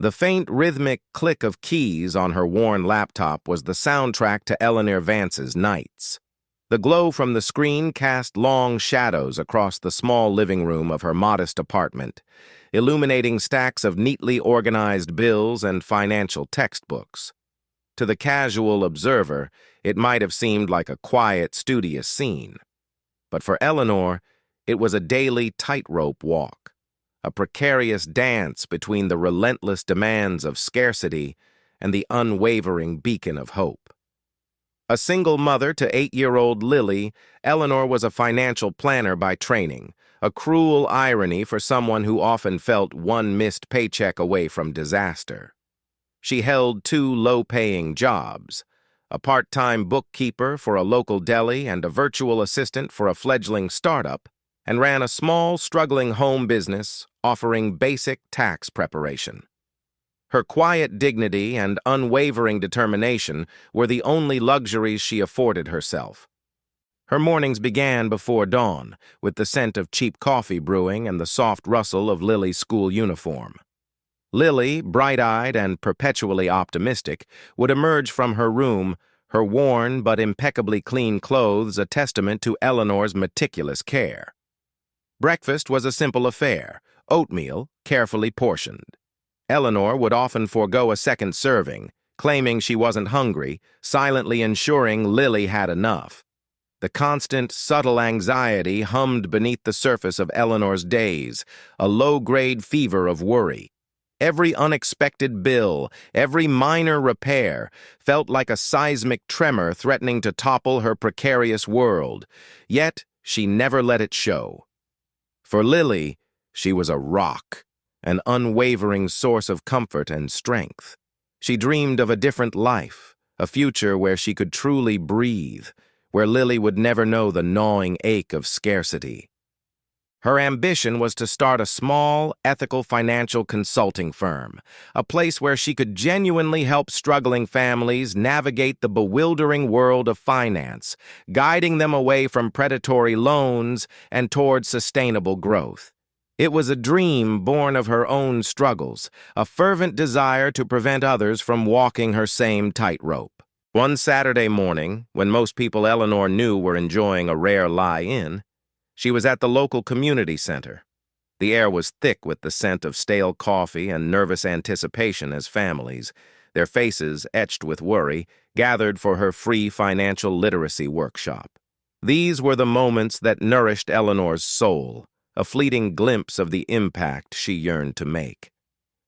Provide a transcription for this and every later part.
The faint rhythmic click of keys on her worn laptop was the soundtrack to Eleanor Vance's Nights. The glow from the screen cast long shadows across the small living room of her modest apartment, illuminating stacks of neatly organized bills and financial textbooks. To the casual observer, it might have seemed like a quiet, studious scene. But for Eleanor, it was a daily tightrope walk, a precarious dance between the relentless demands of scarcity and the unwavering beacon of hope. A single mother to 8-year-old Lily, Eleanor was a financial planner by training, a cruel irony for someone who often felt one missed paycheck away from disaster. She held 2 low-paying jobs, a part-time bookkeeper for a local deli and a virtual assistant for a fledgling startup, and ran a small, struggling home business offering basic tax preparation. Her quiet dignity and unwavering determination were the only luxuries she afforded herself. Her mornings began before dawn, with the scent of cheap coffee brewing and the soft rustle of Lily's school uniform. Lily, bright-eyed and perpetually optimistic, would emerge from her room, her worn but impeccably clean clothes a testament to Eleanor's meticulous care. Breakfast was a simple affair, oatmeal, carefully portioned. Eleanor would often forego a second serving, claiming she wasn't hungry, silently ensuring Lily had enough. The constant, subtle anxiety hummed beneath the surface of Eleanor's days, a low-grade fever of worry. Every unexpected bill, every minor repair, felt like a seismic tremor threatening to topple her precarious world, yet she never let it show. For Lily, she was a rock, an unwavering source of comfort and strength. She dreamed of a different life, a future where she could truly breathe, where Lily would never know the gnawing ache of scarcity. Her ambition was to start a small, ethical financial consulting firm, a place where she could genuinely help struggling families navigate the bewildering world of finance, guiding them away from predatory loans and toward sustainable growth. It was a dream born of her own struggles, a fervent desire to prevent others from walking her same tightrope. One Saturday morning, when most people Eleanor knew were enjoying a rare lie-in, she was at the local community center. The air was thick with the scent of stale coffee and nervous anticipation as families, their faces etched with worry, gathered for her free financial literacy workshop. These were the moments that nourished Eleanor's soul, a fleeting glimpse of the impact she yearned to make.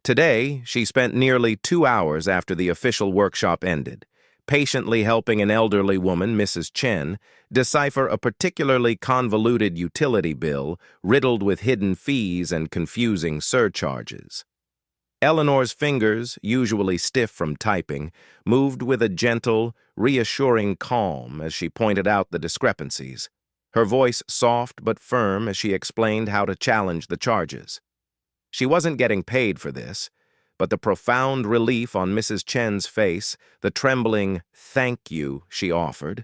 Today, she spent nearly 2 hours after the official workshop ended, patiently helping an elderly woman, Mrs. Chen, decipher a particularly convoluted utility bill riddled with hidden fees and confusing surcharges. Eleanor's fingers, usually stiff from typing, moved with a gentle, reassuring calm as she pointed out the discrepancies, her voice soft but firm as she explained how to challenge the charges. She wasn't getting paid for this, but the profound relief on Mrs. Chen's face, the trembling "thank you" she offered,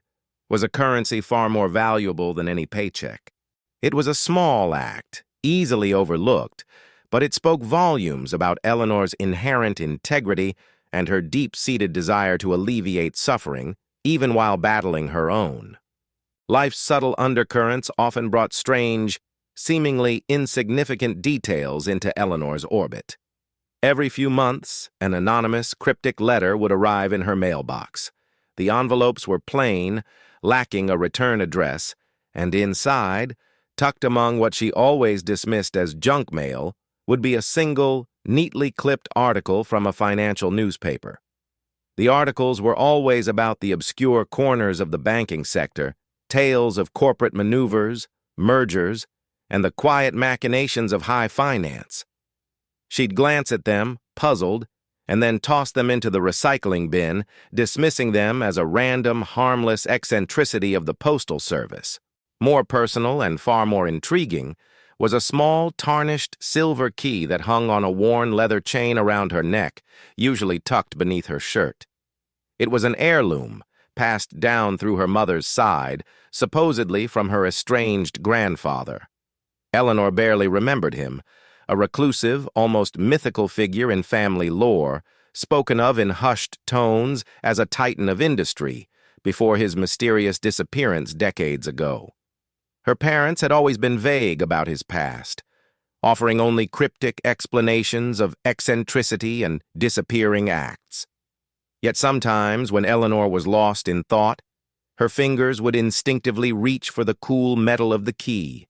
was a currency far more valuable than any paycheck. It was a small act, easily overlooked, but it spoke volumes about Eleanor's inherent integrity and her deep-seated desire to alleviate suffering, even while battling her own. Life's subtle undercurrents often brought strange, seemingly insignificant details into Eleanor's orbit. Every few months, an anonymous, cryptic letter would arrive in her mailbox. The envelopes were plain, lacking a return address, and inside, tucked among what she always dismissed as junk mail, would be a single, neatly clipped article from a financial newspaper. The articles were always about the obscure corners of the banking sector, tales of corporate maneuvers, mergers, and the quiet machinations of high finance. She'd glance at them, puzzled, and then toss them into the recycling bin, dismissing them as a random, harmless eccentricity of the postal service. More personal and far more intriguing was a small, tarnished silver key that hung on a worn leather chain around her neck, usually tucked beneath her shirt. It was an heirloom, passed down through her mother's side, supposedly from her estranged grandfather. Eleanor barely remembered him, a reclusive, almost mythical figure in family lore, spoken of in hushed tones as a titan of industry before his mysterious disappearance decades ago. Her parents had always been vague about his past, offering only cryptic explanations of eccentricity and disappearing acts. Yet sometimes, when Eleanor was lost in thought, her fingers would instinctively reach for the cool metal of the key,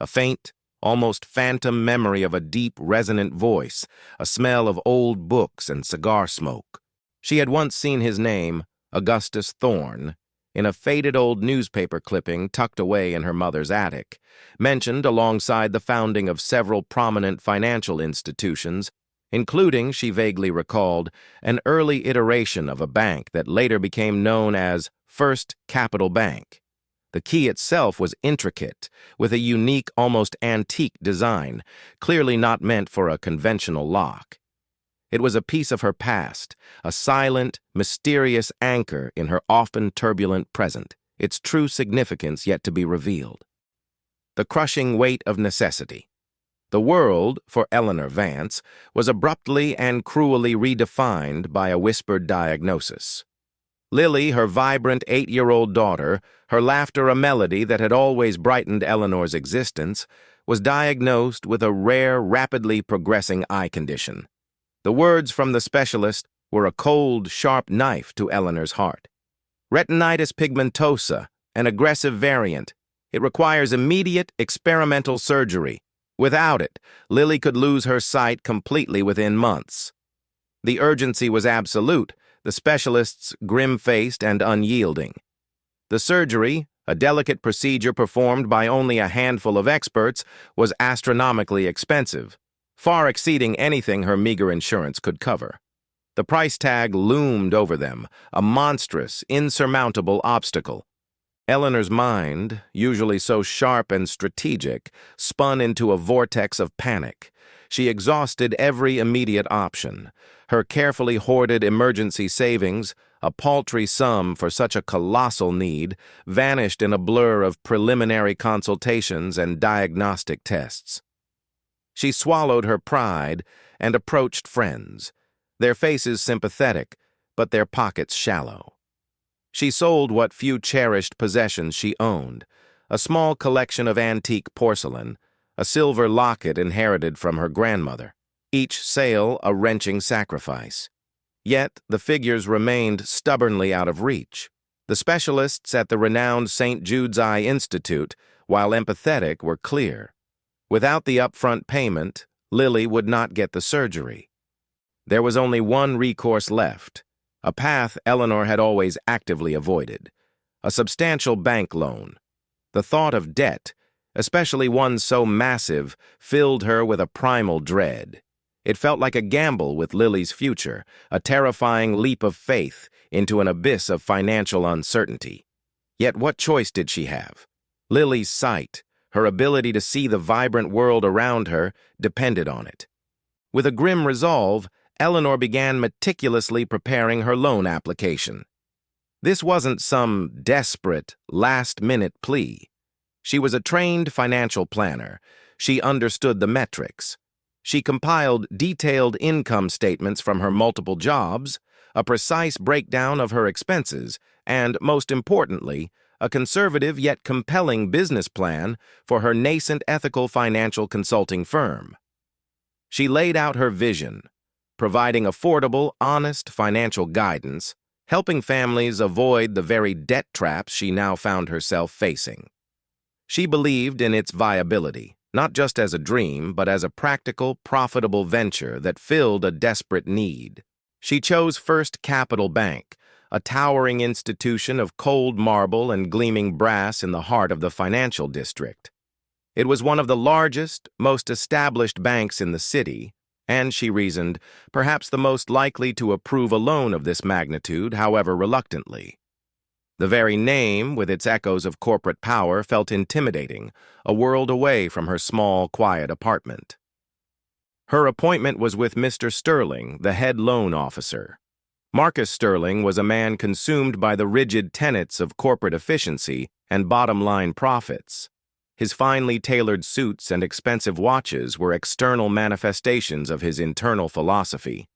a faint, almost phantom memory of a deep, resonant voice, a smell of old books and cigar smoke. She had once seen his name, Augustus Thorne, in a faded old newspaper clipping tucked away in her mother's attic, mentioned alongside the founding of several prominent financial institutions, including, she vaguely recalled, an early iteration of a bank that later became known as First Capital Bank. The key itself was intricate, with a unique, almost antique design, clearly not meant for a conventional lock. It was a piece of her past, a silent, mysterious anchor in her often turbulent present, its true significance yet to be revealed. The crushing weight of necessity. The world, for Eleanor Vance, was abruptly and cruelly redefined by a whispered diagnosis. Lily, her vibrant 8-year-old daughter, her laughter a melody that had always brightened Eleanor's existence, was diagnosed with a rare, rapidly progressing eye condition. The words from the specialist were a cold, sharp knife to Eleanor's heart. Retinitis pigmentosa, an aggressive variant. It requires immediate experimental surgery. Without it, Lily could lose her sight completely within months. The urgency was absolute, the specialists grim-faced and unyielding. The surgery, a delicate procedure performed by only a handful of experts, was astronomically expensive, far exceeding anything her meager insurance could cover. The price tag loomed over them, a monstrous, insurmountable obstacle. Eleanor's mind, usually so sharp and strategic, spun into a vortex of panic. She exhausted every immediate option. Her carefully hoarded emergency savings, a paltry sum for such a colossal need, vanished in a blur of preliminary consultations and diagnostic tests. She swallowed her pride and approached friends, their faces sympathetic, but their pockets shallow. She sold what few cherished possessions she owned, a small collection of antique porcelain, a silver locket inherited from her grandmother, each sale a wrenching sacrifice. Yet the figures remained stubbornly out of reach. The specialists at the renowned St. Jude's Eye Institute, while empathetic, were clear. Without the upfront payment, Lily would not get the surgery. There was only one recourse left, a path Eleanor had always actively avoided, a substantial bank loan. The thought of debt, especially one so massive, filled her with a primal dread. It felt like a gamble with Lily's future, a terrifying leap of faith into an abyss of financial uncertainty. Yet what choice did she have? Lily's sight, her ability to see the vibrant world around her, depended on it. With a grim resolve, Eleanor began meticulously preparing her loan application. This wasn't some desperate, last-minute plea. She was a trained financial planner. She understood the metrics. She compiled detailed income statements from her multiple jobs, a precise breakdown of her expenses, and, most importantly, a conservative yet compelling business plan for her nascent ethical financial consulting firm. She laid out her vision, providing affordable, honest financial guidance, helping families avoid the very debt traps she now found herself facing. She believed in its viability, not just as a dream, but as a practical, profitable venture that filled a desperate need. She chose First Capital Bank, a towering institution of cold marble and gleaming brass in the heart of the financial district. It was one of the largest, most established banks in the city, and, she reasoned, perhaps the most likely to approve a loan of this magnitude, however reluctantly. The very name, with its echoes of corporate power, felt intimidating, a world away from her small, quiet apartment. Her appointment was with Mr. Sterling, the head loan officer. Marcus Sterling was a man consumed by the rigid tenets of corporate efficiency and bottom-line profits. His finely tailored suits and expensive watches were external manifestations of his internal philosophy.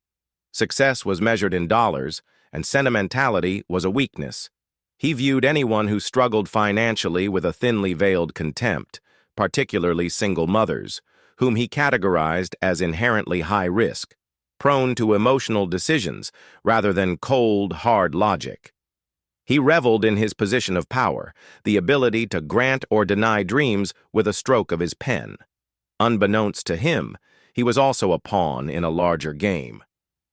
Success was measured in dollars, and sentimentality was a weakness. He viewed anyone who struggled financially with a thinly veiled contempt, particularly single mothers, whom he categorized as inherently high risk, prone to emotional decisions rather than cold, hard logic. He reveled in his position of power, the ability to grant or deny dreams with a stroke of his pen. Unbeknownst to him, he was also a pawn in a larger game,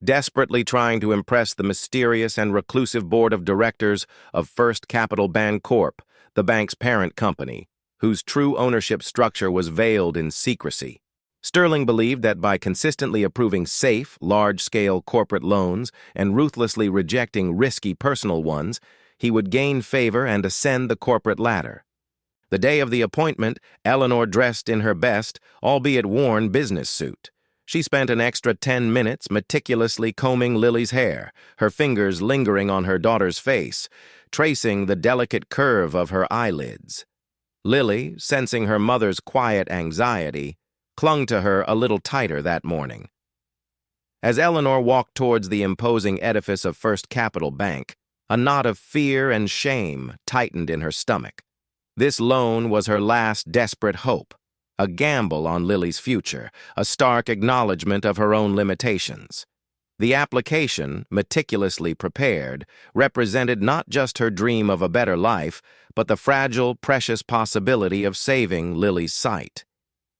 desperately trying to impress the mysterious and reclusive board of directors of First Capital Bancorp, the bank's parent company, whose true ownership structure was veiled in secrecy. Sterling believed that by consistently approving safe, large-scale corporate loans and ruthlessly rejecting risky personal ones, he would gain favor and ascend the corporate ladder. The day of the appointment, Eleanor dressed in her best, albeit worn, business suit. She spent an extra 10 minutes meticulously combing Lily's hair, her fingers lingering on her daughter's face, tracing the delicate curve of her eyelids. Lily, sensing her mother's quiet anxiety, clung to her a little tighter that morning. As Eleanor walked towards the imposing edifice of First Capital Bank, a knot of fear and shame tightened in her stomach. This loan was her last desperate hope, a gamble on Lily's future, a stark acknowledgement of her own limitations. The application, meticulously prepared, represented not just her dream of a better life, but the fragile, precious possibility of saving Lily's sight.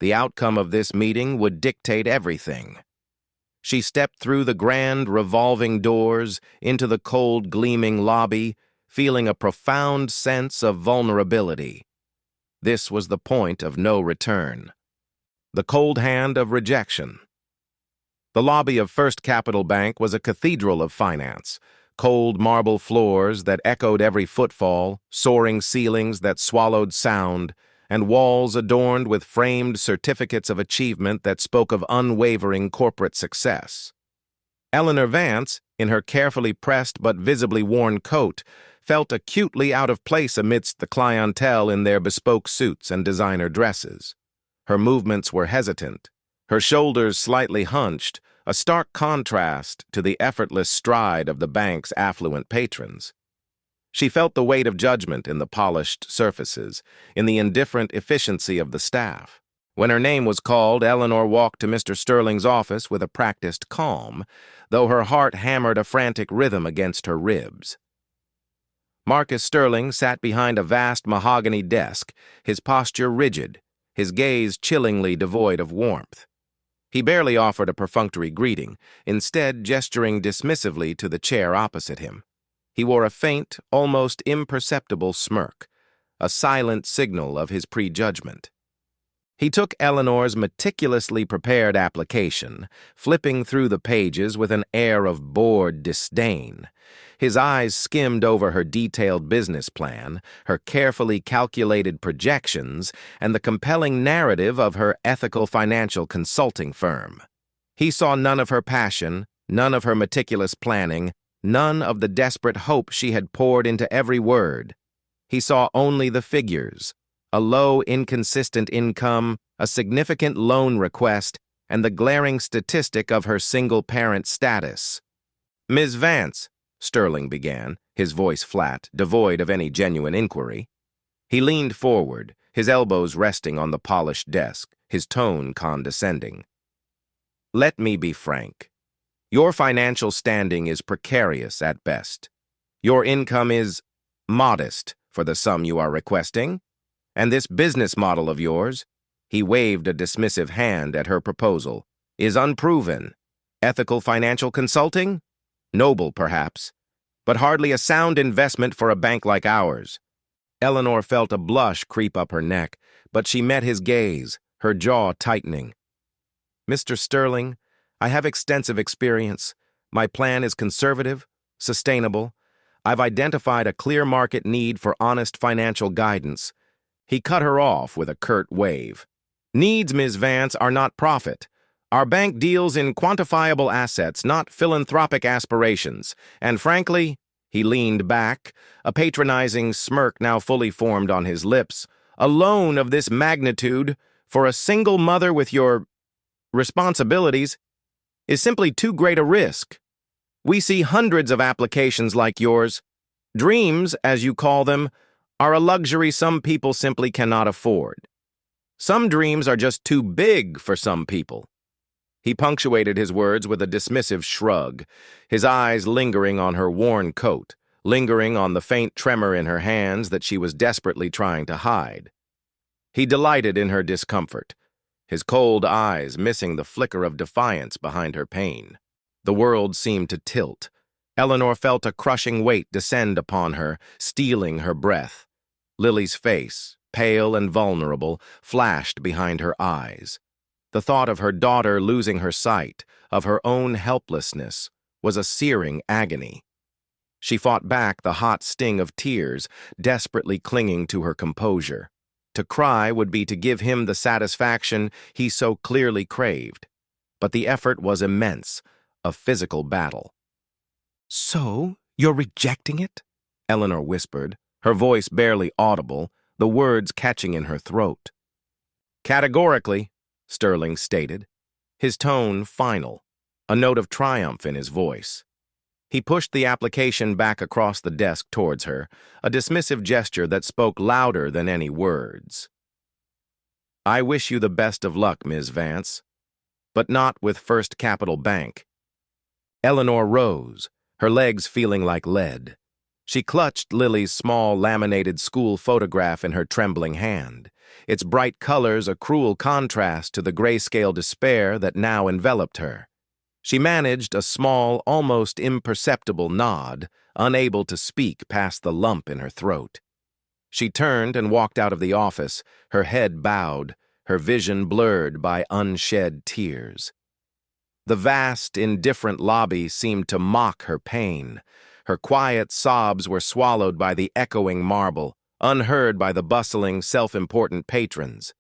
The outcome of this meeting would dictate everything. She stepped through the grand, revolving doors into the cold, gleaming lobby, feeling a profound sense of vulnerability. This was the point of no return. The cold hand of rejection. The lobby of First Capital Bank was a cathedral of finance, cold marble floors that echoed every footfall, soaring ceilings that swallowed sound, and walls adorned with framed certificates of achievement that spoke of unwavering corporate success. Eleanor Vance, in her carefully pressed but visibly worn coat, felt acutely out of place amidst the clientele in their bespoke suits and designer dresses. Her movements were hesitant, her shoulders slightly hunched, a stark contrast to the effortless stride of the bank's affluent patrons. She felt the weight of judgment in the polished surfaces, in the indifferent efficiency of the staff. When her name was called, Eleanor walked to Mr. Sterling's office with a practiced calm, though her heart hammered a frantic rhythm against her ribs. Marcus Sterling sat behind a vast mahogany desk, his posture rigid, his gaze chillingly devoid of warmth. He barely offered a perfunctory greeting, instead gesturing dismissively to the chair opposite him. He wore a faint, almost imperceptible smirk, a silent signal of his prejudgment. He took Eleanor's meticulously prepared application, flipping through the pages with an air of bored disdain. His eyes skimmed over her detailed business plan, her carefully calculated projections, and the compelling narrative of her ethical financial consulting firm. He saw none of her passion, none of her meticulous planning, none of the desperate hope she had poured into every word. He saw only the figures, a low, inconsistent income, a significant loan request, and the glaring statistic of her single-parent status. "Ms. Vance," Sterling began, his voice flat, devoid of any genuine inquiry. He leaned forward, his elbows resting on the polished desk, his tone condescending. "Let me be frank. Your financial standing is precarious at best. Your income is modest for the sum you are requesting. And this business model of yours," he waved a dismissive hand at her proposal, "is unproven. Ethical financial consulting? Noble, perhaps, but hardly a sound investment for a bank like ours." Eleanor felt a blush creep up her neck, but she met his gaze, her jaw tightening. "Mr. Sterling, I have extensive experience. My plan is conservative, sustainable. I've identified a clear market need for honest financial guidance." He cut her off with a curt wave. "Needs, Ms. Vance, are not profit. Our bank deals in quantifiable assets, not philanthropic aspirations. And frankly," he leaned back, a patronizing smirk now fully formed on his lips, A loan of this magnitude for a single mother with your responsibilities is simply too great a risk. We see hundreds of applications like yours. Dreams, as you call them, are a luxury some people simply cannot afford. Some dreams are just too big for some people. He punctuated his words with a dismissive shrug, his eyes lingering on her worn coat, lingering on the faint tremor in her hands that she was desperately trying to hide. He delighted in her discomfort, his cold eyes missing the flicker of defiance behind her pain. The world seemed to tilt. Eleanor felt a crushing weight descend upon her, stealing her breath. Lily's face, pale and vulnerable, flashed behind her eyes. The thought of her daughter losing her sight, of her own helplessness, was a searing agony. She fought back the hot sting of tears, desperately clinging to her composure. To cry would be to give him the satisfaction he so clearly craved. But the effort was immense, a physical battle. "So, you're rejecting it?" Eleanor whispered, her voice barely audible, the words catching in her throat. "Categorically," Sterling stated, his tone final, a note of triumph in his voice. He pushed the application back across the desk towards her, a dismissive gesture that spoke louder than any words. "I wish you the best of luck, Ms. Vance, but not with First Capital Bank." Eleanor rose, her legs feeling like lead. She clutched Lily's small laminated school photograph in her trembling hand, its bright colors a cruel contrast to the grayscale despair that now enveloped her. She managed a small, almost imperceptible nod, unable to speak past the lump in her throat. She turned and walked out of the office, her head bowed, her vision blurred by unshed tears. The vast, indifferent lobby seemed to mock her pain. Her quiet sobs were swallowed by the echoing marble, unheard by the bustling, self-important patrons.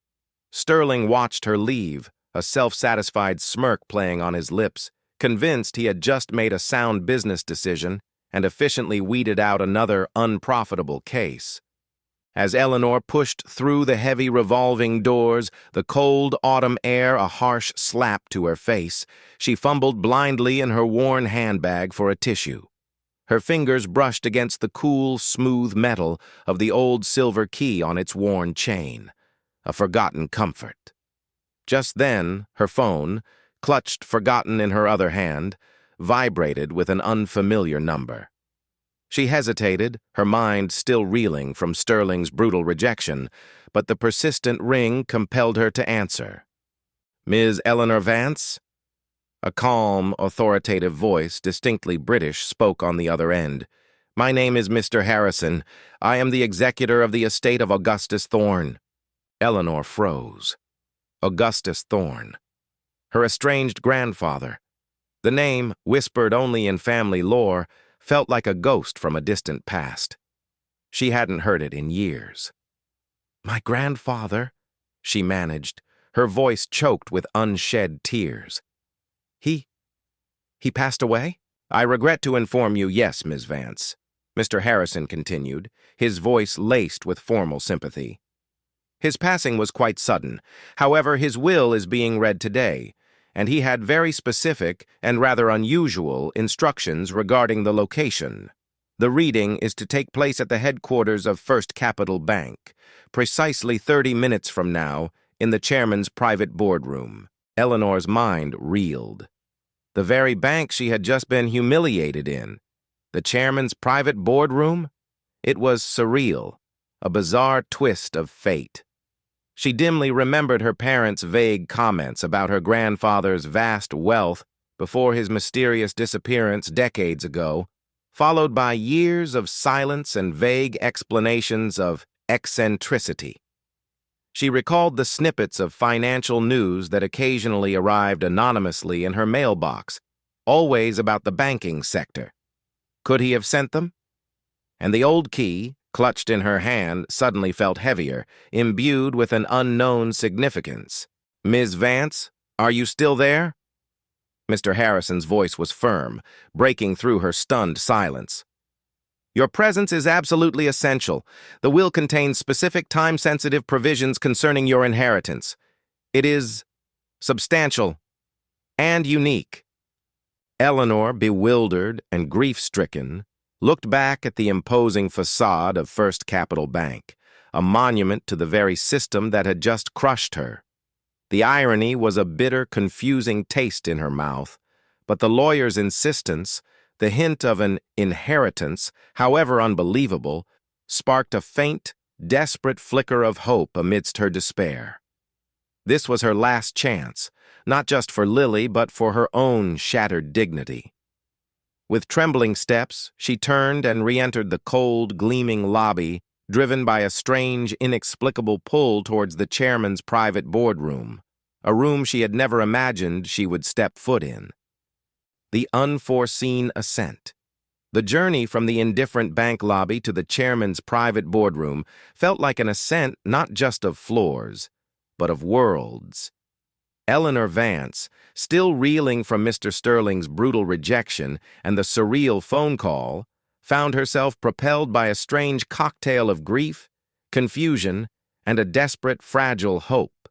Sterling watched her leave, a self-satisfied smirk playing on his lips, convinced he had just made a sound business decision and efficiently weeded out another unprofitable case. As Eleanor pushed through the heavy revolving doors, the cold autumn air a harsh slap to her face, she fumbled blindly in her worn handbag for a tissue. Her fingers brushed against the cool, smooth metal of the old silver key on its worn chain, a forgotten comfort. Just then, her phone, clutched forgotten in her other hand, vibrated with an unfamiliar number. She hesitated, her mind still reeling from Sterling's brutal rejection, but the persistent ring compelled her to answer. "Ms. Eleanor Vance?" A calm, authoritative voice, distinctly British, spoke on the other end. "My name is Mr. Harrison. I am the executor of the estate of Augustus Thorne." Eleanor froze. Augustus Thorne. Her estranged grandfather. The name, whispered only in family lore, felt like a ghost from a distant past. She hadn't heard it in years. "My grandfather," she managed, her voice choked with unshed tears. He passed away?" "I regret to inform you, yes, Ms. Vance," Mr. Harrison continued, his voice laced with formal sympathy. "His passing was quite sudden. However, his will is being read today, and he had very specific and rather unusual instructions regarding the location. The reading is to take place at the headquarters of First Capital Bank, precisely 30 minutes from now, in the chairman's private boardroom." Eleanor's mind reeled. The very bank she had just been humiliated in. The chairman's private boardroom? It was surreal, a bizarre twist of fate. She dimly remembered her parents' vague comments about her grandfather's vast wealth before his mysterious disappearance decades ago, followed by years of silence and vague explanations of eccentricity. She recalled the snippets of financial news that occasionally arrived anonymously in her mailbox, always about the banking sector. Could he have sent them? And the old key, clutched in her hand, suddenly felt heavier, imbued with an unknown significance. "Ms. Vance, are you still there?" Mr. Harrison's voice was firm, breaking through her stunned silence. Your presence is absolutely essential. The will contains specific time-sensitive provisions concerning your inheritance. It is substantial and unique. Eleanor, bewildered and grief-stricken, looked back at the imposing facade of First Capital Bank, a monument to the very system that had just crushed her. The irony was a bitter, confusing taste in her mouth, but the lawyer's insistence, the hint of an inheritance, however unbelievable, sparked a faint, desperate flicker of hope amidst her despair. This was her last chance, not just for Lily, but for her own shattered dignity. With trembling steps, she turned and re-entered the cold, gleaming lobby, driven by a strange, inexplicable pull towards the chairman's private boardroom, a room she had never imagined she would step foot in. The unforeseen ascent. The journey from the indifferent bank lobby to the chairman's private boardroom felt like an ascent not just of floors, but of worlds. Eleanor Vance, still reeling from Mr. Sterling's brutal rejection and the surreal phone call, found herself propelled by a strange cocktail of grief, confusion, and a desperate, fragile hope.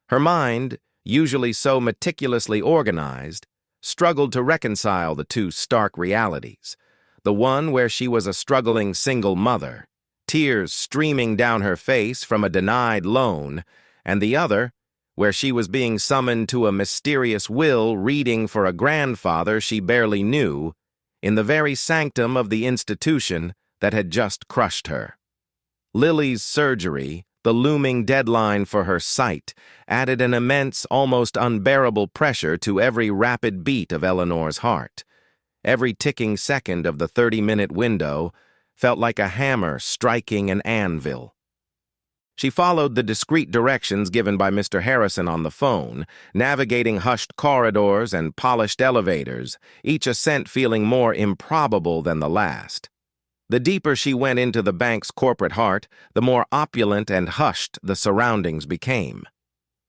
Her mind, usually so meticulously organized, struggled to reconcile the two stark realities, the one where she was a struggling single mother, tears streaming down her face from a denied loan, and the other, where she was being summoned to a mysterious will reading for a grandfather she barely knew, in the very sanctum of the institution that had just crushed her. Lily's surgery, the looming deadline for her sight, added an immense, almost unbearable pressure to every rapid beat of Eleanor's heart. Every ticking second of the 30-minute window felt like a hammer striking an anvil. She followed the discreet directions given by Mr. Harrison on the phone, navigating hushed corridors and polished elevators, each ascent feeling more improbable than the last. The deeper she went into the bank's corporate heart, the more opulent and hushed the surroundings became.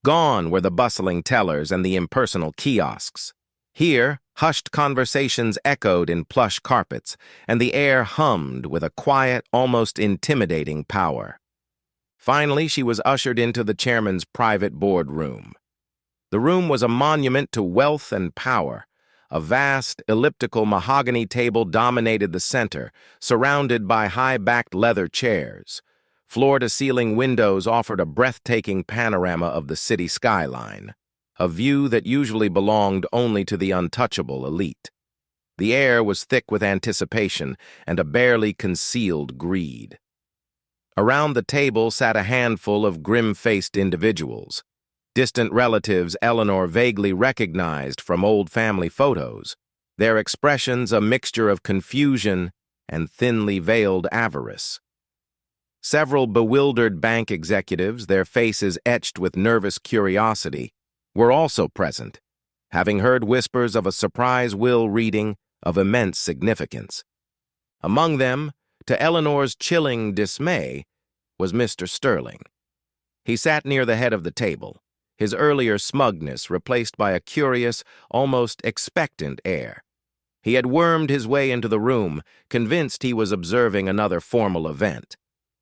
Gone were the bustling tellers and the impersonal kiosks. Here, hushed conversations echoed in plush carpets, and the air hummed with a quiet, almost intimidating power. Finally, she was ushered into the chairman's private boardroom. The room was a monument to wealth and power. A vast, elliptical mahogany table dominated the center, surrounded by high-backed leather chairs. Floor-to-ceiling windows offered a breathtaking panorama of the city skyline, a view that usually belonged only to the untouchable elite. The air was thick with anticipation and a barely concealed greed. Around the table sat a handful of grim-faced individuals, distant relatives Eleanor vaguely recognized from old family photos, their expressions a mixture of confusion and thinly veiled avarice. Several bewildered bank executives, their faces etched with nervous curiosity, were also present, having heard whispers of a surprise will reading of immense significance. Among them, to Eleanor's chilling dismay, was Mr. Sterling. He sat near the head of the table, his earlier smugness replaced by a curious, almost expectant air. He had wormed his way into the room, convinced he was observing another formal event,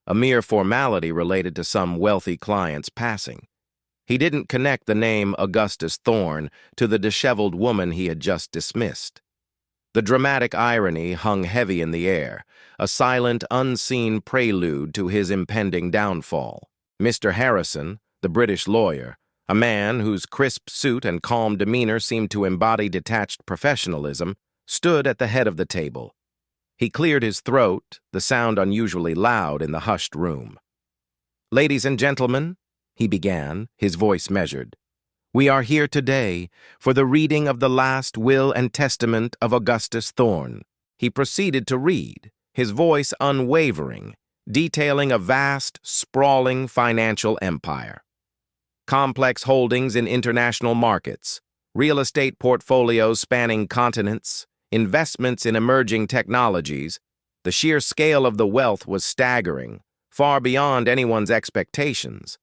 a mere formality related to some wealthy client's passing. He didn't connect the name Augustus Thorne to the disheveled woman he had just dismissed. The dramatic irony hung heavy in the air, a silent, unseen prelude to his impending downfall. Mr. Harrison, the British lawyer, a man whose crisp suit and calm demeanor seemed to embody detached professionalism, stood at the head of the table. He cleared his throat, the sound unusually loud in the hushed room. "Ladies and gentlemen," he began, his voice measured, "we are here today for the reading of the last will and testament of Augustus Thorne." He proceeded to read, his voice unwavering, detailing a vast, sprawling financial empire. Complex holdings in international markets, real estate portfolios spanning continents, investments in emerging technologies, the sheer scale of the wealth was staggering, far beyond anyone's expectations.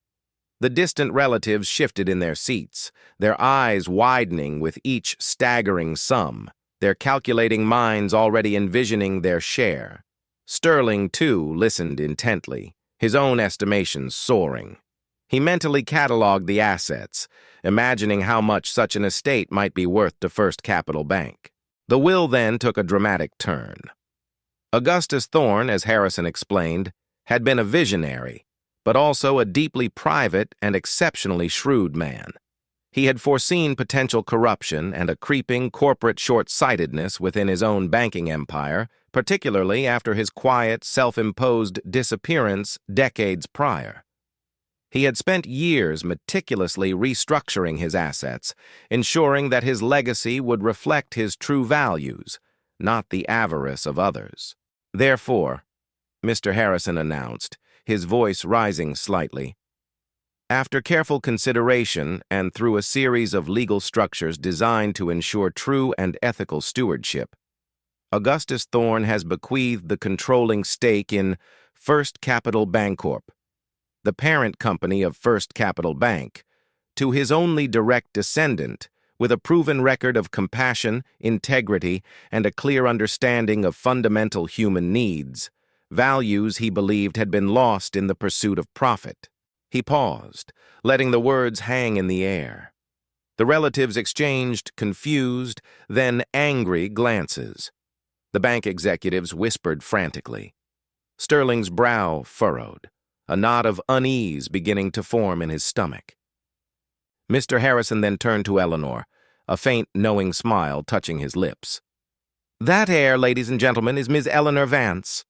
The distant relatives shifted in their seats, their eyes widening with each staggering sum, their calculating minds already envisioning their share. Sterling, too, listened intently, his own estimations soaring. He mentally cataloged the assets, imagining how much such an estate might be worth to First Capital Bank. The will then took a dramatic turn. Augustus Thorne, as Harrison explained, had been a visionary, but also a deeply private and exceptionally shrewd man. He had foreseen potential corruption and a creeping corporate short-sightedness within his own banking empire, particularly after his quiet, self-imposed disappearance decades prior. He had spent years meticulously restructuring his assets, ensuring that his legacy would reflect his true values, not the avarice of others. Therefore, Mr. Harrison announced, his voice rising slightly, after careful consideration and through a series of legal structures designed to ensure true and ethical stewardship, Augustus Thorne has bequeathed the controlling stake in First Capital Bancorp, the parent company of First Capital Bank, to his only direct descendant, with a proven record of compassion, integrity, and a clear understanding of fundamental human needs, values he believed had been lost in the pursuit of profit. He paused, letting the words hang in the air. The relatives exchanged confused, then angry glances. The bank executives whispered frantically. Sterling's brow furrowed, a knot of unease beginning to form in his stomach. Mr. Harrison then turned to Eleanor, a faint, knowing smile touching his lips. "That air, ladies and gentlemen, is Ms. Eleanor Vance."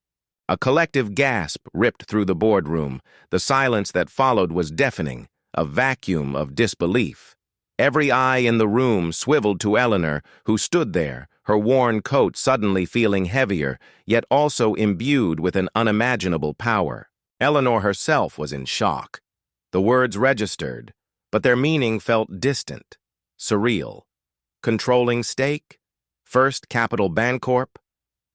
A collective gasp ripped through the boardroom. The silence that followed was deafening, a vacuum of disbelief. Every eye in the room swiveled to Eleanor, who stood there, her worn coat suddenly feeling heavier, yet also imbued with an unimaginable power. Eleanor herself was in shock. The words registered, but their meaning felt distant, surreal. Controlling stake? First Capital Bancorp?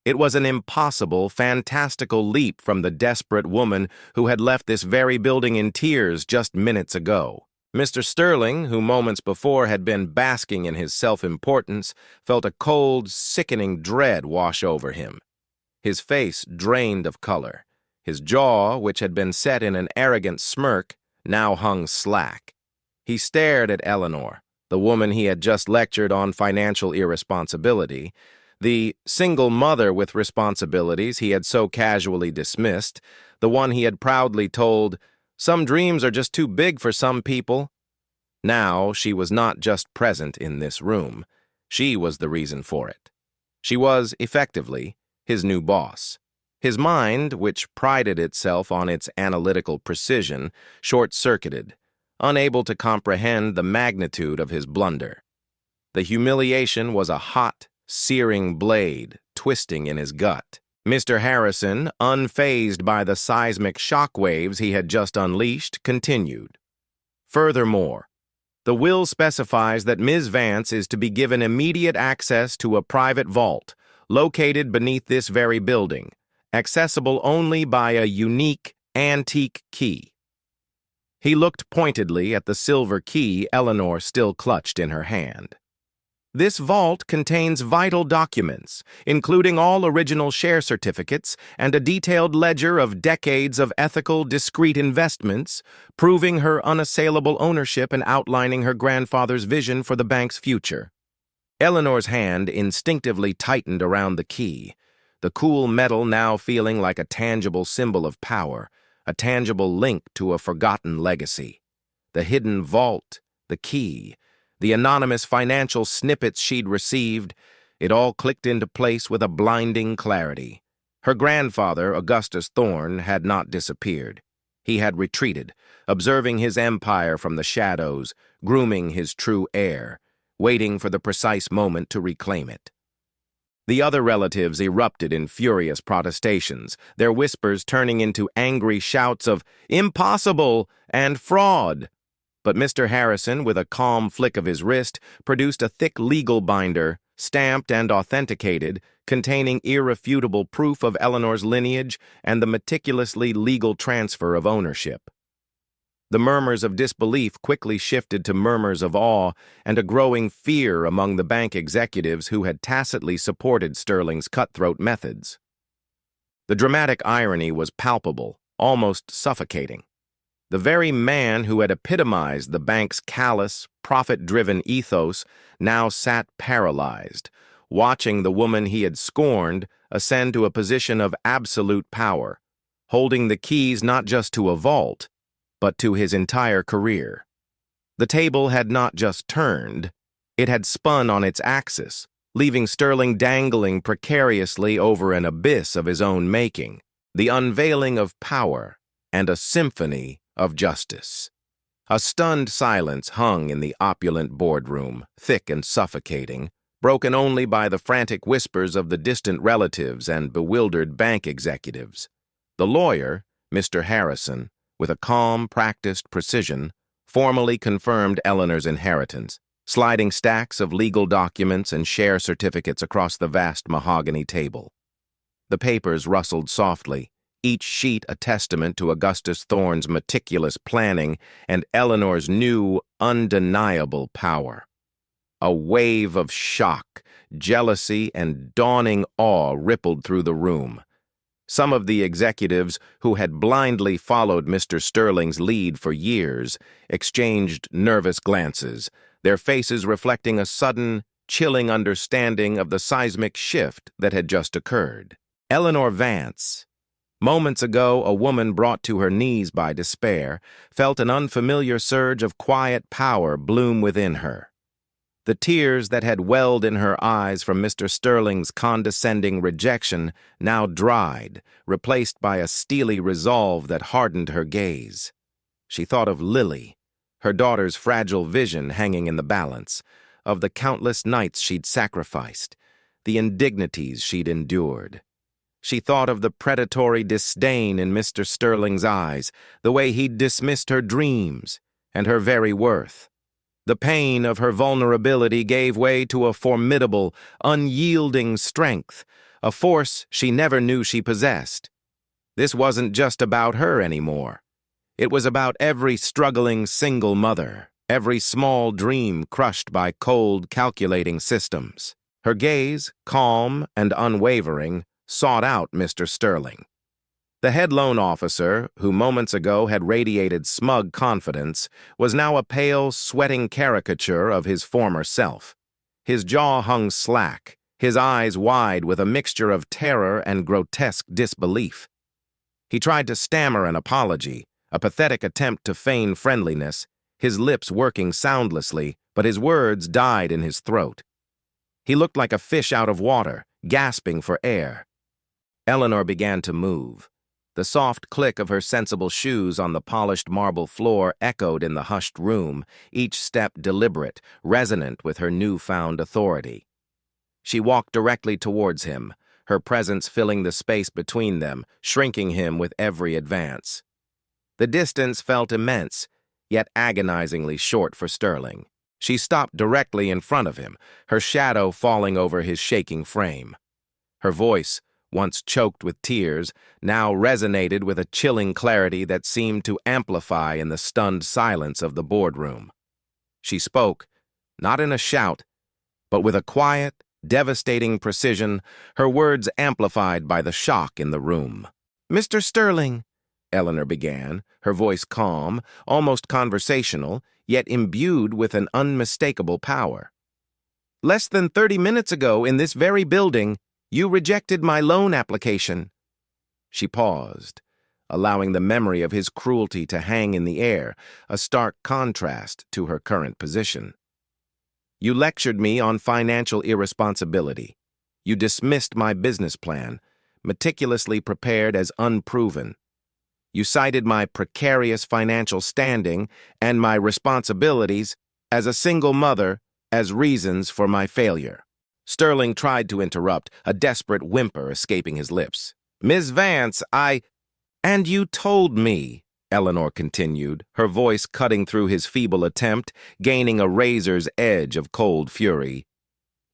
It was an impossible, fantastical leap from the desperate woman who had left this very building in tears just minutes ago. Mr. Sterling, who moments before had been basking in his self-importance, felt a cold, sickening dread wash over him. His face drained of color. His jaw, which had been set in an arrogant smirk, now hung slack. He stared at Eleanor, the woman he had just lectured on financial irresponsibility, the single mother with responsibilities he had so casually dismissed, the one he had proudly told, "Some dreams are just too big for some people." Now she was not just present in this room. She was the reason for it. She was, effectively, his new boss. His mind, which prided itself on its analytical precision, short-circuited, unable to comprehend the magnitude of his blunder. The humiliation was a hot, searing blade twisting in his gut. Mr. Harrison, unfazed by the seismic shockwaves he had just unleashed, continued. Furthermore, the will specifies that Ms. Vance is to be given immediate access to a private vault located beneath this very building, accessible only by a unique, antique key. He looked pointedly at the silver key Eleanor still clutched in her hand. This vault contains vital documents, including all original share certificates and a detailed ledger of decades of ethical, discreet investments, proving her unassailable ownership and outlining her grandfather's vision for the bank's future. Eleanor's hand instinctively tightened around the key, the cool metal now feeling like a tangible symbol of power, a tangible link to a forgotten legacy. The hidden vault, the key, the anonymous financial snippets she'd received, it all clicked into place with a blinding clarity. Her grandfather, Augustus Thorne, had not disappeared. He had retreated, observing his empire from the shadows, grooming his true heir, waiting for the precise moment to reclaim it. The other relatives erupted in furious protestations, their whispers turning into angry shouts of "impossible" and "fraud." But Mr. Harrison, with a calm flick of his wrist, produced a thick legal binder, stamped and authenticated, containing irrefutable proof of Eleanor's lineage and the meticulously legal transfer of ownership. The murmurs of disbelief quickly shifted to murmurs of awe and a growing fear among the bank executives who had tacitly supported Sterling's cutthroat methods. The dramatic irony was palpable, almost suffocating. The very man who had epitomized the bank's callous, profit-driven ethos now sat paralyzed, watching the woman he had scorned ascend to a position of absolute power, holding the keys not just to a vault, but to his entire career. The table had not just turned, it had spun on its axis, leaving Sterling dangling precariously over an abyss of his own making, the unveiling of power and a symphony of justice. A stunned silence hung in the opulent boardroom, thick and suffocating, broken only by the frantic whispers of the distant relatives and bewildered bank executives. The lawyer, Mr. Harrison, with a calm, practiced precision, formally confirmed Eleanor's inheritance, sliding stacks of legal documents and share certificates across the vast mahogany table. The papers rustled softly, each sheet a testament to Augustus Thorne's meticulous planning and Eleanor's new, undeniable power. A wave of shock, jealousy, and dawning awe rippled through the room. Some of the executives who had blindly followed Mr. Sterling's lead for years exchanged nervous glances, their faces reflecting a sudden, chilling understanding of the seismic shift that had just occurred. Eleanor Vance, moments ago a woman brought to her knees by despair, felt an unfamiliar surge of quiet power bloom within her. The tears that had welled in her eyes from Mr. Sterling's condescending rejection now dried, replaced by a steely resolve that hardened her gaze. She thought of Lily, her daughter's fragile vision hanging in the balance, of the countless nights she'd sacrificed, the indignities she'd endured. She thought of the predatory disdain in Mr. Sterling's eyes, the way he'd dismissed her dreams and her very worth. The pain of her vulnerability gave way to a formidable, unyielding strength, a force she never knew she possessed. This wasn't just about her anymore. It was about every struggling single mother, every small dream crushed by cold, calculating systems. Her gaze, calm and unwavering, sought out Mr. Sterling. The head loan officer, who moments ago had radiated smug confidence, was now a pale, sweating caricature of his former self. His jaw hung slack, his eyes wide with a mixture of terror and grotesque disbelief. He tried to stammer an apology, a pathetic attempt to feign friendliness, his lips working soundlessly, but his words died in his throat. He looked like a fish out of water, gasping for air. Eleanor began to move. The soft click of her sensible shoes on the polished marble floor echoed in the hushed room, each step deliberate, resonant with her newfound authority. She walked directly towards him, her presence filling the space between them, shrinking him with every advance. The distance felt immense, yet agonizingly short for Sterling. She stopped directly in front of him, her shadow falling over his shaking frame. Her voice, once choked with tears, now resonated with a chilling clarity that seemed to amplify in the stunned silence of the boardroom. She spoke, not in a shout, but with a quiet, devastating precision, her words amplified by the shock in the room. "Mr. Sterling," Eleanor began, her voice calm, almost conversational, yet imbued with an unmistakable power. "Less than 30 minutes ago in this very building, you rejected my loan application." She paused, allowing the memory of his cruelty to hang in the air, a stark contrast to her current position. "You lectured me on financial irresponsibility. You dismissed my business plan, meticulously prepared as unproven. You cited my precarious financial standing and my responsibilities as a single mother as reasons for my failure." Sterling tried to interrupt, a desperate whimper escaping his lips. "Ms. Vance, And you told me," Eleanor continued, her voice cutting through his feeble attempt, gaining a razor's edge of cold fury.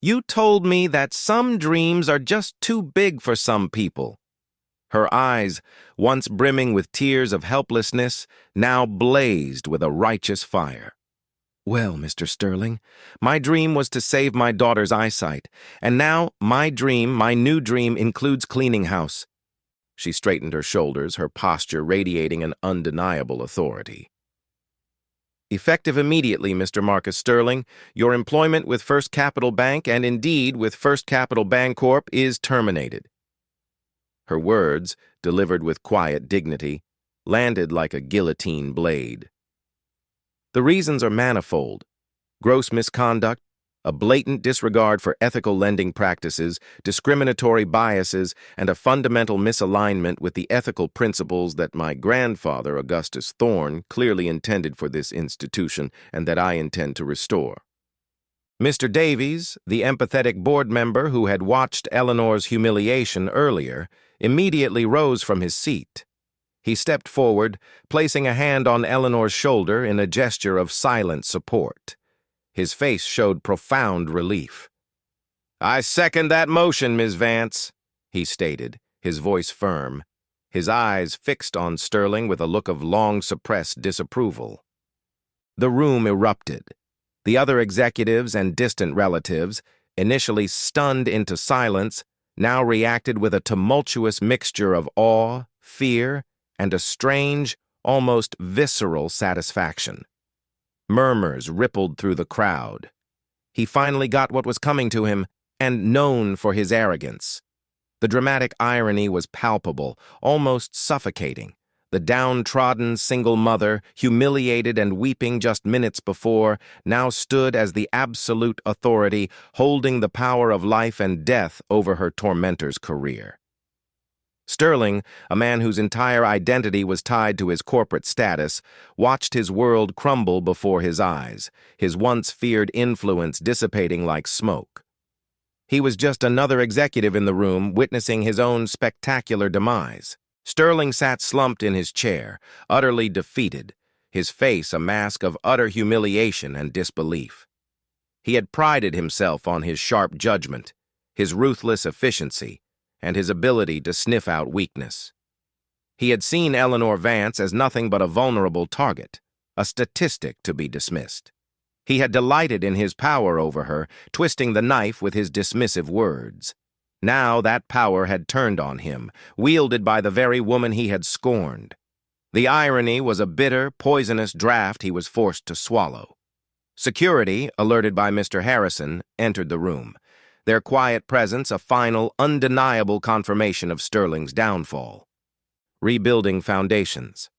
"You told me that some dreams are just too big for some people." Her eyes, once brimming with tears of helplessness, now blazed with a righteous fire. "Well, Mr. Sterling, my dream was to save my daughter's eyesight, and now my new dream includes cleaning house. She straightened her shoulders, her posture radiating an undeniable authority. "Effective immediately, Mr. Marcus Sterling, your employment with First Capital Bank and indeed with First Capital Bancorp is terminated." Her words, delivered with quiet dignity, landed like a guillotine blade. The reasons are manifold: gross misconduct, a blatant disregard for ethical lending practices, discriminatory biases, and a fundamental misalignment with the ethical principles that my grandfather, Augustus Thorne, clearly intended for this institution and that I intend to restore. Mr. Davies, the empathetic board member who had watched Eleanor's humiliation earlier, immediately rose from his seat. He stepped forward, placing a hand on Eleanor's shoulder in a gesture of silent support. His face showed profound relief. "I second that motion, Ms. Vance," he stated, his voice firm, his eyes fixed on Sterling with a look of long-suppressed disapproval. The room erupted. The other executives and distant relatives, initially stunned into silence, now reacted with a tumultuous mixture of awe, fear, and a strange, almost visceral satisfaction. Murmurs rippled through the crowd. He finally got what was coming to him, and known for his arrogance. The dramatic irony was palpable, almost suffocating. The downtrodden single mother, humiliated and weeping just minutes before, now stood as the absolute authority, holding the power of life and death over her tormentor's career. Sterling, a man whose entire identity was tied to his corporate status, watched his world crumble before his eyes, his once feared influence dissipating like smoke. He was just another executive in the room, witnessing his own spectacular demise. Sterling sat slumped in his chair, utterly defeated, his face a mask of utter humiliation and disbelief. He had prided himself on his sharp judgment, his ruthless efficiency, and his ability to sniff out weakness. He had seen Eleanor Vance as nothing but a vulnerable target, a statistic to be dismissed. He had delighted in his power over her, twisting the knife with his dismissive words. Now that power had turned on him, wielded by the very woman he had scorned. The irony was a bitter, poisonous draught he was forced to swallow. Security, alerted by Mr. Harrison, entered the room. Their quiet presence a final, undeniable confirmation of Sterling's downfall. Rebuilding foundations.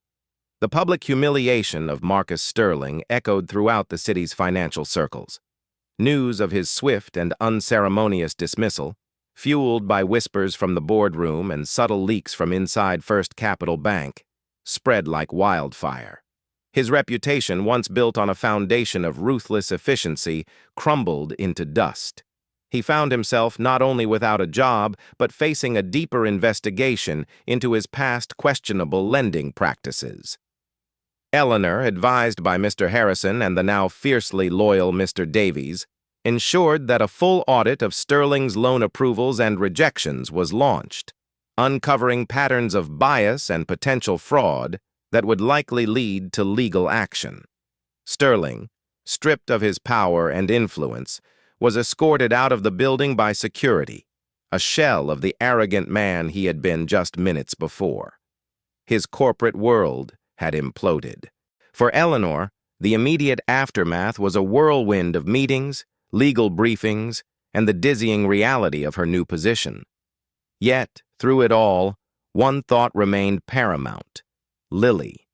The public humiliation of Marcus Sterling echoed throughout the city's financial circles. News of his swift and unceremonious dismissal, fueled by whispers from the boardroom and subtle leaks from inside First Capital Bank, spread like wildfire. His reputation, once built on a foundation of ruthless efficiency, crumbled into dust. He found himself not only without a job, but facing a deeper investigation into his past questionable lending practices. Eleanor, advised by Mr. Harrison and the now fiercely loyal Mr. Davies, ensured that a full audit of Sterling's loan approvals and rejections was launched, uncovering patterns of bias and potential fraud that would likely lead to legal action. Sterling, stripped of his power and influence, was escorted out of the building by security, a shell of the arrogant man he had been just minutes before. His corporate world had imploded. For Eleanor, the immediate aftermath was a whirlwind of meetings, legal briefings, and the dizzying reality of her new position. Yet, through it all, one thought remained paramount: Lily.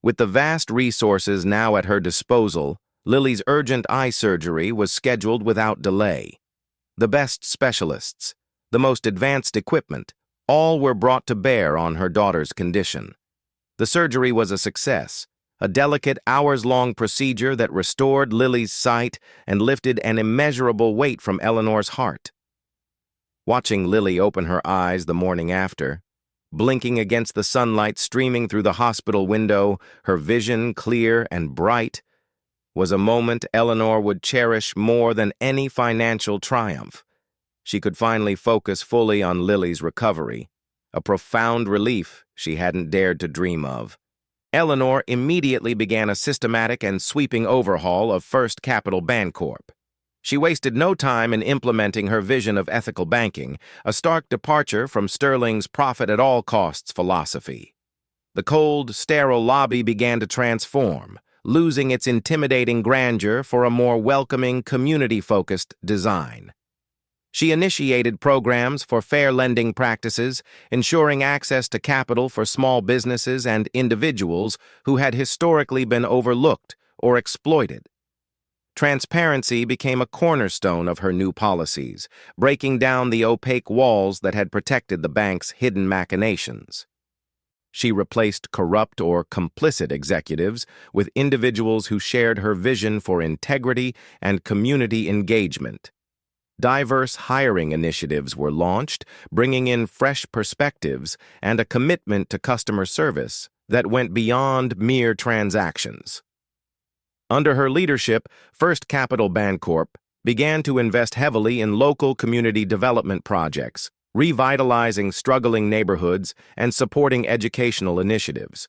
With the vast resources now at her disposal, Lily's urgent eye surgery was scheduled without delay. The best specialists, the most advanced equipment, all were brought to bear on her daughter's condition. The surgery was a success, a delicate hours-long procedure that restored Lily's sight and lifted an immeasurable weight from Eleanor's heart. Watching Lily open her eyes the morning after, blinking against the sunlight streaming through the hospital window, her vision clear and bright, was a moment Eleanor would cherish more than any financial triumph. She could finally focus fully on Lily's recovery, a profound relief she hadn't dared to dream of. Eleanor immediately began a systematic and sweeping overhaul of First Capital Bancorp. She wasted no time in implementing her vision of ethical banking, a stark departure from Sterling's profit-at-all-costs philosophy. The cold, sterile lobby began to transform, losing its intimidating grandeur for a more welcoming, community-focused design. She initiated programs for fair lending practices, ensuring access to capital for small businesses and individuals who had historically been overlooked or exploited. Transparency became a cornerstone of her new policies, breaking down the opaque walls that had protected the bank's hidden machinations. She replaced corrupt or complicit executives with individuals who shared her vision for integrity and community engagement. Diverse hiring initiatives were launched, bringing in fresh perspectives and a commitment to customer service that went beyond mere transactions. Under her leadership, First Capital Bancorp began to invest heavily in local community development projects, revitalizing struggling neighborhoods and supporting educational initiatives.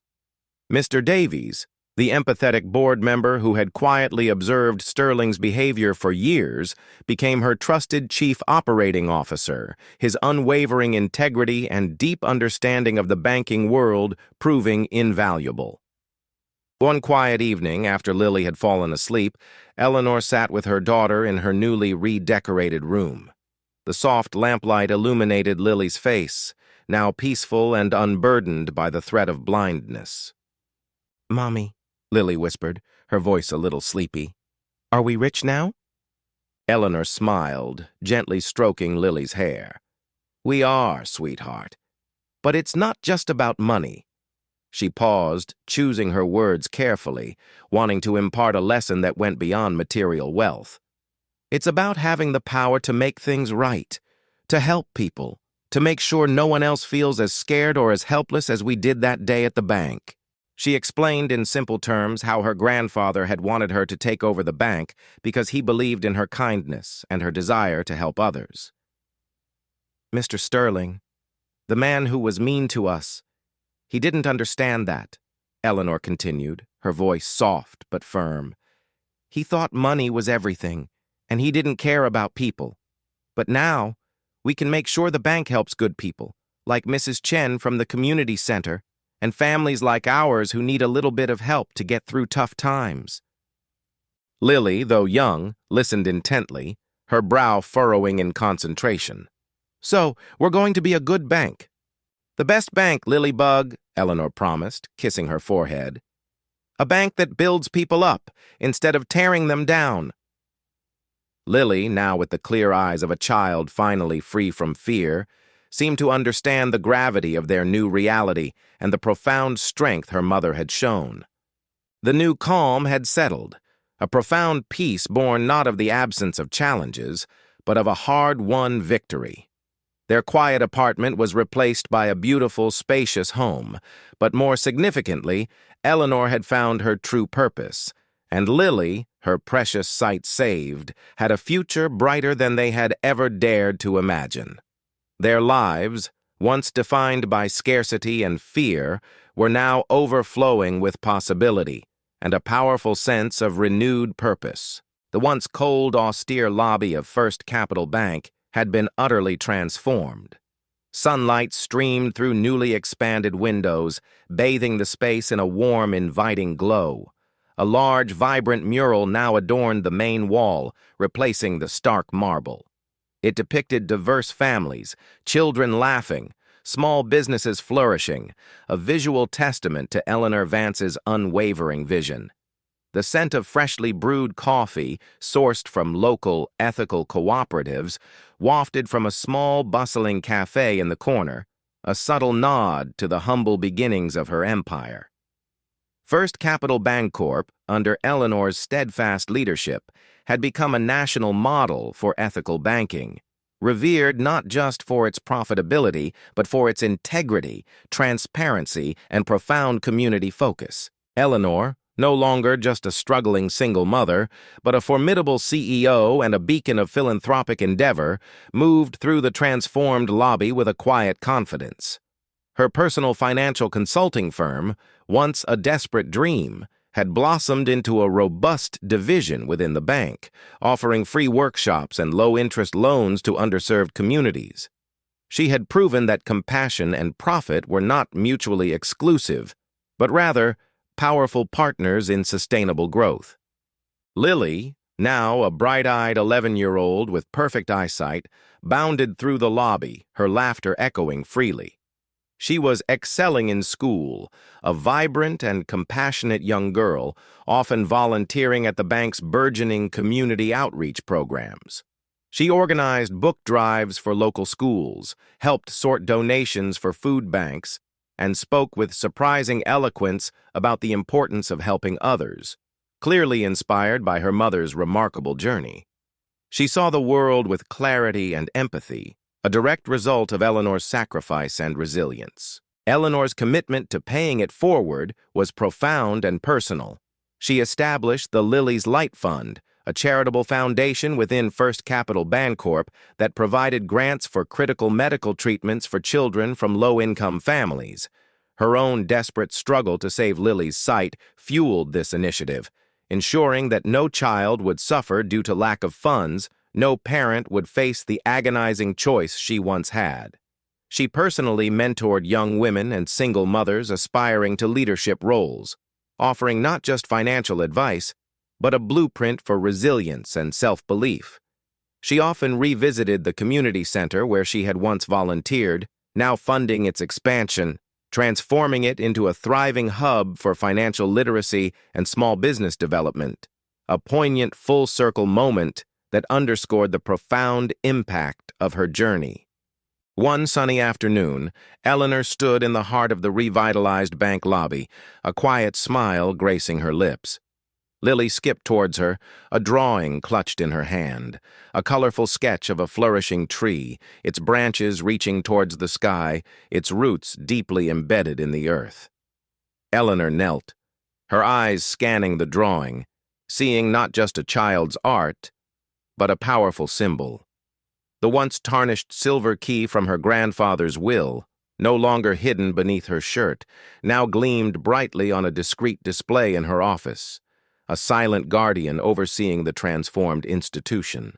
Mr. Davies, the empathetic board member who had quietly observed Sterling's behavior for years, became her trusted chief operating officer, his unwavering integrity and deep understanding of the banking world proving invaluable. One quiet evening, after Lily had fallen asleep, Eleanor sat with her daughter in her newly redecorated room. The soft lamplight illuminated Lily's face, now peaceful and unburdened by the threat of blindness. "Mommy," Lily whispered, her voice a little sleepy, "are we rich now?" Eleanor smiled, gently stroking Lily's hair. "We are, sweetheart. But it's not just about money." She paused, choosing her words carefully, wanting to impart a lesson that went beyond material wealth. It's about having the power to make things right, to help people, to make sure no one else feels as scared or as helpless as we did that day at the bank. She explained in simple terms how her grandfather had wanted her to take over the bank because he believed in her kindness and her desire to help others. "Mr. Sterling, the man who was mean to us, he didn't understand that," Eleanor continued, her voice soft but firm. "He thought money was everything, and he didn't care about people. But now, we can make sure the bank helps good people, like Mrs. Chen from the community center, and families like ours who need a little bit of help to get through tough times." Lily, though young, listened intently, her brow furrowing in concentration. "So, we're going to be a good bank." "The best bank, Lilybug," Eleanor promised, kissing her forehead. "A bank that builds people up, instead of tearing them down." Lily, now with the clear eyes of a child finally free from fear, seemed to understand the gravity of their new reality and the profound strength her mother had shown. The new calm had settled, a profound peace born not of the absence of challenges, but of a hard-won victory. Their quiet apartment was replaced by a beautiful, spacious home, but more significantly, Eleanor had found her true purpose, and Lily, her precious sight saved, had a future brighter than they had ever dared to imagine. Their lives, once defined by scarcity and fear, were now overflowing with possibility and a powerful sense of renewed purpose. The once cold, austere lobby of First Capital Bank had been utterly transformed. Sunlight streamed through newly expanded windows, bathing the space in a warm, inviting glow. A large, vibrant mural now adorned the main wall, replacing the stark marble. It depicted diverse families, children laughing, small businesses flourishing, a visual testament to Eleanor Vance's unwavering vision. The scent of freshly brewed coffee, sourced from local, ethical cooperatives, wafted from a small, bustling cafe in the corner, a subtle nod to the humble beginnings of her empire. First Capital Bancorp, under Eleanor's steadfast leadership, had become a national model for ethical banking, revered not just for its profitability, but for its integrity, transparency, and profound community focus. Eleanor, no longer just a struggling single mother, but a formidable CEO and a beacon of philanthropic endeavor, moved through the transformed lobby with a quiet confidence. Her personal financial consulting firm, once a desperate dream, had blossomed into a robust division within the bank, offering free workshops and low-interest loans to underserved communities. She had proven that compassion and profit were not mutually exclusive, but rather powerful partners in sustainable growth. Lily, now a bright-eyed 11-year-old with perfect eyesight, bounded through the lobby, her laughter echoing freely. She was excelling in school, a vibrant and compassionate young girl, often volunteering at the bank's burgeoning community outreach programs. She organized book drives for local schools, helped sort donations for food banks, and spoke with surprising eloquence about the importance of helping others, clearly inspired by her mother's remarkable journey. She saw the world with clarity and empathy, a direct result of Eleanor's sacrifice and resilience. Eleanor's commitment to paying it forward was profound and personal. She established the Lily's Light Fund, a charitable foundation within First Capital Bancorp that provided grants for critical medical treatments for children from low-income families. Her own desperate struggle to save Lily's sight fueled this initiative, ensuring that no child would suffer due to lack of funds. No parent would face the agonizing choice she once had. She personally mentored young women and single mothers aspiring to leadership roles, offering not just financial advice, but a blueprint for resilience and self-belief. She often revisited the community center where she had once volunteered, now funding its expansion, transforming it into a thriving hub for financial literacy and small business development, a poignant full-circle moment that underscored the profound impact of her journey. One sunny afternoon, Eleanor stood in the heart of the revitalized bank lobby, a quiet smile gracing her lips. Lily skipped towards her, a drawing clutched in her hand, a colorful sketch of a flourishing tree, its branches reaching towards the sky, its roots deeply embedded in the earth. Eleanor knelt, her eyes scanning the drawing, seeing not just a child's art, but a powerful symbol. The once tarnished silver key from her grandfather's will, no longer hidden beneath her shirt, now gleamed brightly on a discreet display in her office, a silent guardian overseeing the transformed institution.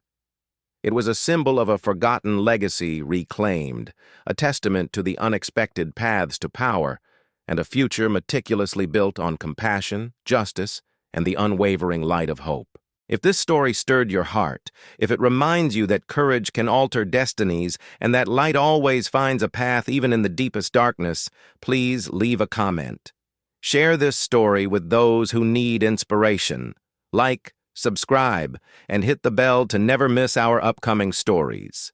It was a symbol of a forgotten legacy reclaimed, a testament to the unexpected paths to power, and a future meticulously built on compassion, justice, and the unwavering light of hope. If this story stirred your heart, if it reminds you that courage can alter destinies and that light always finds a path even in the deepest darkness, please leave a comment. Share this story with those who need inspiration. Like, subscribe, and hit the bell to never miss our upcoming stories.